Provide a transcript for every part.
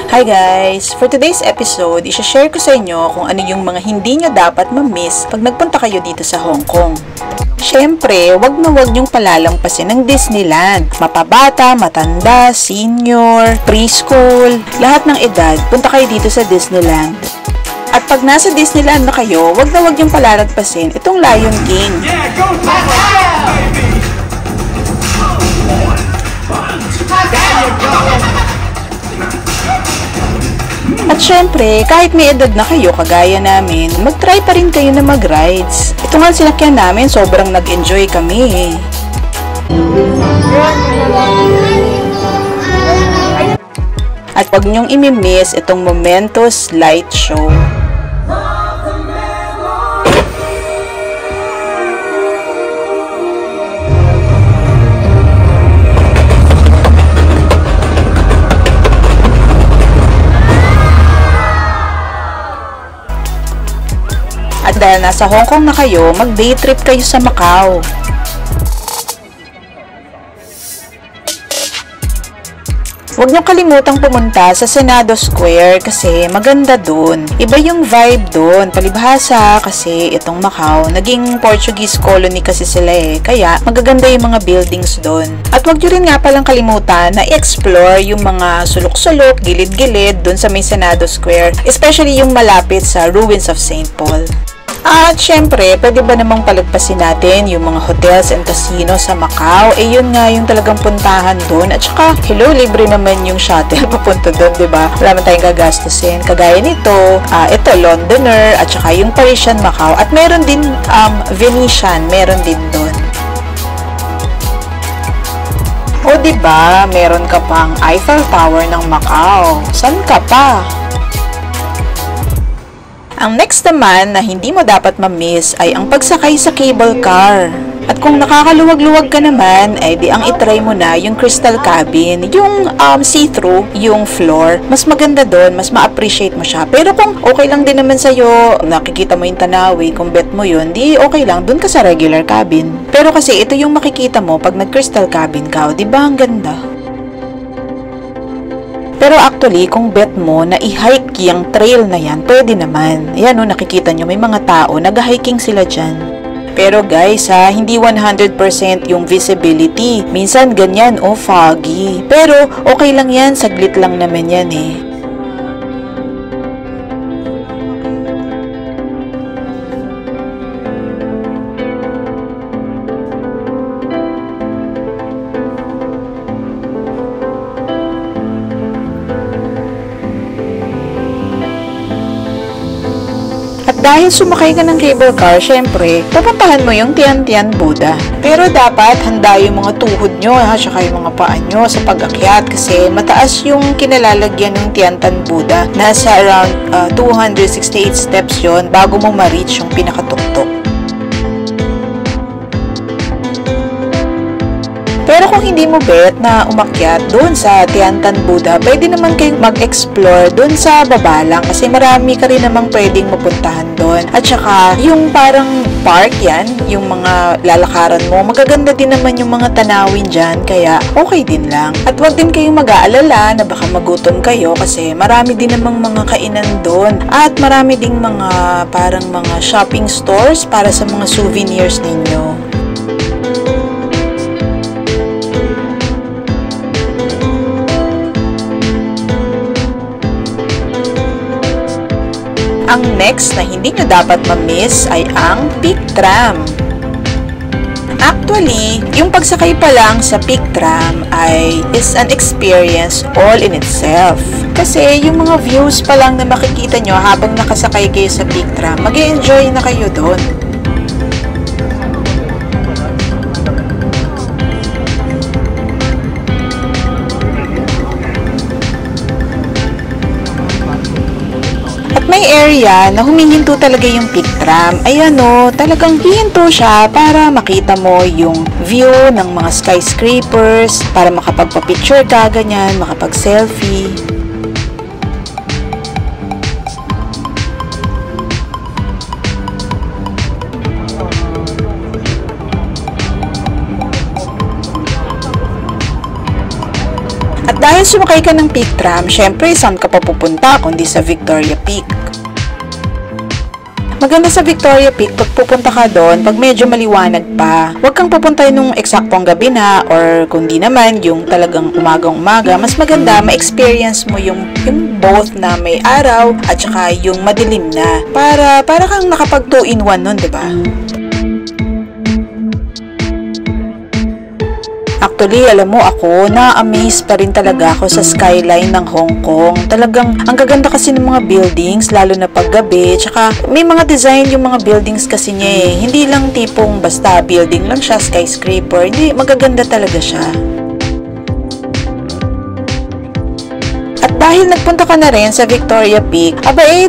Hi guys! For today's episode, isha-share ko sa inyo kung ano yung mga hindi nyo dapat ma-miss pag nagpunta kayo dito sa Hong Kong. Siyempre, wag na wag nyong palalampasin ng Disneyland. Mapabata, matanda, senior, preschool, lahat ng edad, punta kayo dito sa Disneyland. At pag nasa Disneyland na kayo, wag na wag nyong palalagpasin itong Lion King. Yeah, go baby! At syempre, kahit may edad na kayo kagaya namin, mag-try pa rin kayo na mag-rides. Ito nga sinakyan namin, sobrang nag-enjoy kami. At wag nyong imimiss itong Momentos Light Show. At dahil nasa Hong Kong na kayo, mag-day trip kayo sa Macau. Huwag niyong kalimutang pumunta sa Senado Square kasi maganda dun. Iba yung vibe dun, palibhasa kasi itong Macau, naging Portuguese colony kasi sila kaya magaganda yung mga buildings dun. At huwag niyo rin nga palang kalimutan na i-explore yung mga sulok-sulok, gilid-gilid dun sa may Senado Square, especially yung malapit sa Ruins of St. Paul. At syempre, pwede ba namang palagpasin natin yung mga hotels and casino sa Macau? Yun nga yung talagang puntahan doon. At saka, hello, libre naman yung shuttle papunta doon, diba? Wala man tayong gagastusin. Kagaya nito, ito, Londoner, at saka yung Parisian Macau. At meron din Venetian, meron din doon. O diba, meron ka pang Eiffel Tower ng Macau. San ka pa? Ang next naman na hindi mo dapat ma-miss ay ang pagsakay sa cable car. At kung nakakaluwag-luwag ka naman, ay di ang itry mo na yung crystal cabin, yung see-through, yung floor. Mas maganda doon, mas ma-appreciate mo siya. Pero kung okay lang din naman sa'yo, nakikita mo yung tanawin, kung bet mo yun, di okay lang, doon ka sa regular cabin. Pero kasi ito yung makikita mo pag nag-crystal cabin ka, di ba ang ganda? Pero actually, kung bet mo na i-hike yung trail na yan, pwede naman. Ayan o, nakikita nyo, may mga tao, nag-hiking sila dyan. Pero guys hindi 100% yung visibility. Minsan ganyan foggy. Pero okay lang yan, saglit lang naman yan Dahil sumakay ka ng cable car, syempre, pupuntahan mo yung Tian Tian Buddha. Pero dapat handa yung mga tuhod nyo, saka yung mga paa nyo sa pag-akyat kasi mataas yung kinalalagyan ng Tian Tian Buddha. Nasa around 268 steps yon bago mo ma-reach yung pinakatuktok. Pero kung hindi mo bet na umakyat doon sa Tian Tian Buddha, pwede naman kayong mag-explore doon sa baba lang kasi marami ka rin namang pwedeng mapuntahan doon. At saka, yung parang park yan, yung mga lalakaran mo, magaganda din naman yung mga tanawin dyan, kaya okay din lang. At wag din kayong mag-aalala na baka magutom kayo kasi marami din namang mga kainan doon. At marami ding mga parang mga shopping stores para sa mga souvenirs ninyo. Ang next na hindi nyo dapat ma-miss ay ang Peak Tram. Actually, yung pagsakay pa lang sa Peak Tram is an experience all in itself. Kasi yung mga views pa lang na makikita nyo habang nakasakay kayo sa Peak Tram, mag-e-enjoy na kayo doon. May area na humihinto talaga yung Peak Tram. Ayan talagang hihinto siya para makita mo yung view ng mga skyscrapers, para makapagpa-picture ka, ganyan, makapag-selfie. Dahil Once sumakay ka ng Peak Tram, syempre saan ka pa pupunta kundi sa Victoria Peak. Maganda sa Victoria Peak pag pupunta ka doon pag medyo maliwanag pa. Huwag kang pupunta nung eksaktong gabi na or kundi naman yung talagang umagang-umaga. Mas maganda ma-experience mo yung both na may araw at saka yung madilim na. Para kang nakapag 2-in-1 nun, diba? Actually, alam mo ako, na-amaze pa rin talaga ako sa skyline ng Hong Kong. Talagang, ang gaganda kasi ng mga buildings, lalo na paggabi. Tsaka, may mga design yung mga buildings kasi niya eh. Hindi lang tipong basta building lang siya, skyscraper. Hindi, magaganda talaga siya. At dahil nagpunta ka na rin sa Victoria Peak,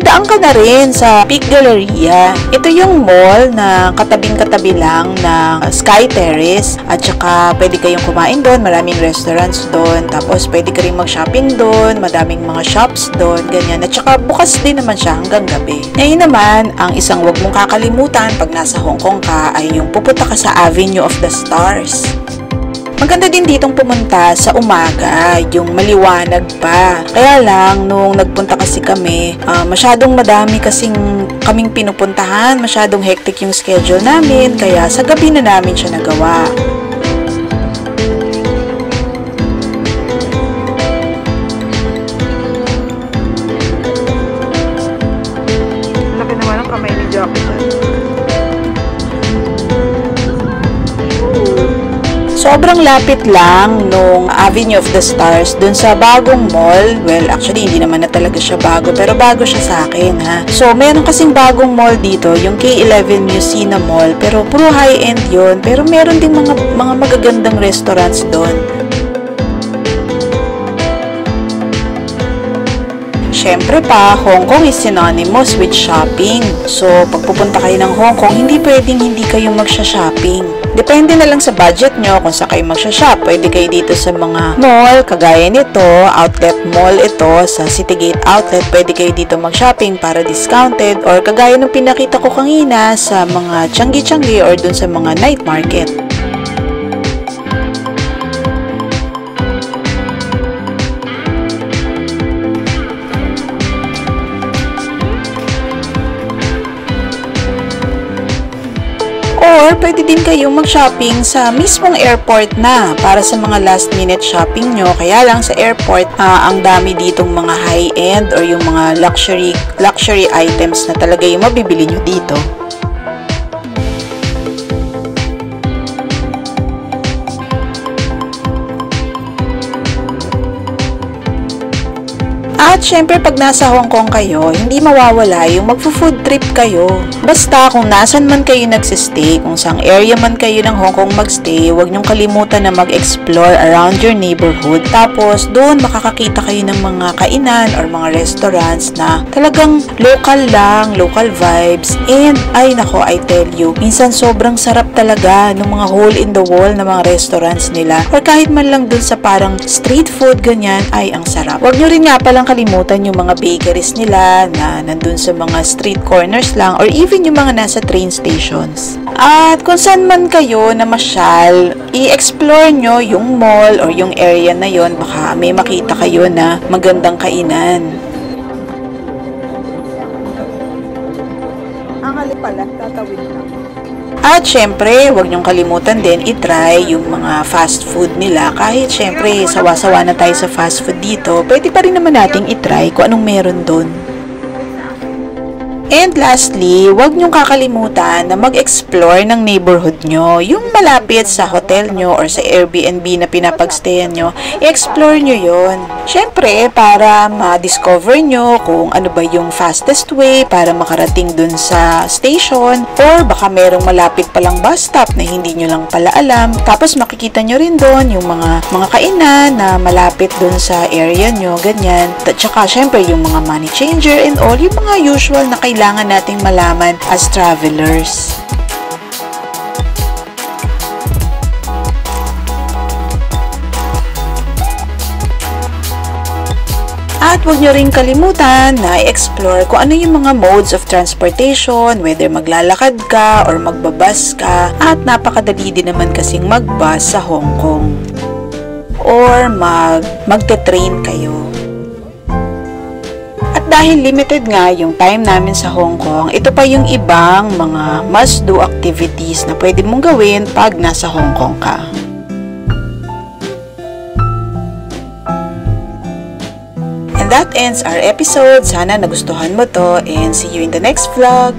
daan ka na rin sa Peak Galleria. Ito yung mall na katabing-katabi lang ng Sky Terrace. At saka pwede kayong kumain doon, maraming restaurants doon. Tapos pwede ka rin mag-shopping doon, madaming mga shops doon, ganyan. At saka bukas din naman siya hanggang gabi. Ngayon naman, ang isang wag mong kakalimutan pag nasa Hong Kong ka ay yung pupunta ka sa Avenue of the Stars. Maganda din ditong pumunta sa umaga, yung maliwanag pa. Kaya lang, nung nagpunta kasi kami, masyadong madami kasing kaming pinupuntahan, masyadong hectic yung schedule namin, kaya sa gabi na namin siya nagawa. Laki naman ang kamay ni Jackie dyan. Sobrang lapit lang nung Avenue of the Stars dun sa bagong mall. Well, actually, hindi naman na talaga siya bago, pero bago siya sa akin, ha. So, meron kasing bagong mall dito, yung K11 Musina Mall, pero puro high-end yun. Pero meron din mga magagandang restaurants dun. Siyempre pa, Hong Kong is synonymous with shopping. So, pag pupunta kayo ng Hong Kong, hindi pwedeng hindi kayo magsha-shopping. Depende na lang sa budget nyo kung saan kayo magsha-shop. Pwede kayo dito sa mga mall, kagaya nito, outlet mall ito, sa Citygate Outlet. Pwede kayo dito mag-shopping para discounted, or kagaya ng pinakita ko kanina sa mga Changi-Changi or dun sa mga night market. Or pwede din kayong mag-shopping sa mismong airport na para sa mga last-minute shopping nyo. Kaya lang sa airport, ang dami ditong mga high-end or yung mga luxury items na talaga yung mabibili nyo dito. At syempre pag nasa Hong Kong kayo, hindi mawawala yung magfo-food trip kayo. Basta kung nasan man kayo nagsistay, kung saang area man kayo ng Hong Kong magstay, huwag niyong kalimutan na mag-explore around your neighborhood. Tapos doon makakakita kayo ng mga kainan or mga restaurants na talagang local lang, local vibes. And ay nako, I tell you, minsan sobrang sarap talaga ng mga hole in the wall na mga restaurants nila. Or kahit man lang doon sa parang street food, ganyan, ay ang sarap. Huwag niyo rin nga palang kalimutan yung mga bakeries nila na nandun sa mga street corners lang or even yung mga nasa train stations. At kung saan man kayo na masyal, i-explore nyo yung mall or yung area na yon, baka may makita kayo na magandang kainan. Ang hali pala, tatawid lang. At syempre, huwag niyong kalimutan din i-try yung mga fast food nila. Kahit syempre, sawa-sawa na tayo sa fast food dito, pwede pa rin naman nating i-try kung anong meron doon. And lastly, huwag niyong kakalimutan na mag-explore ng neighborhood nyo. Yung malapit sa hotel nyo or sa Airbnb na pinapagstayan nyo, i-explore nyo yon. Syempre, para ma-discover nyo kung ano ba yung fastest way para makarating dun sa station, or baka merong malapit palang bus stop na hindi nyo lang pala alam. Tapos makikita nyo rin dun yung mga kainan na malapit dun sa area nyo, ganyan. At saka syempre yung mga money changer and all, yung mga usual na kailangan nating malaman as travelers. At huwag nyo rin kalimutan na i-explore kung ano yung mga modes of transportation, whether maglalakad ka or magbabus ka, at napakadali din naman kasing magbus sa Hong Kong. or magte-train kayo. At dahil limited nga yung time namin sa Hong Kong, ito pa yung ibang mga must-do activities na pwede mong gawin pag nasa Hong Kong ka. And that ends our episode. Sana nagustuhan mo to and see you in the next vlog.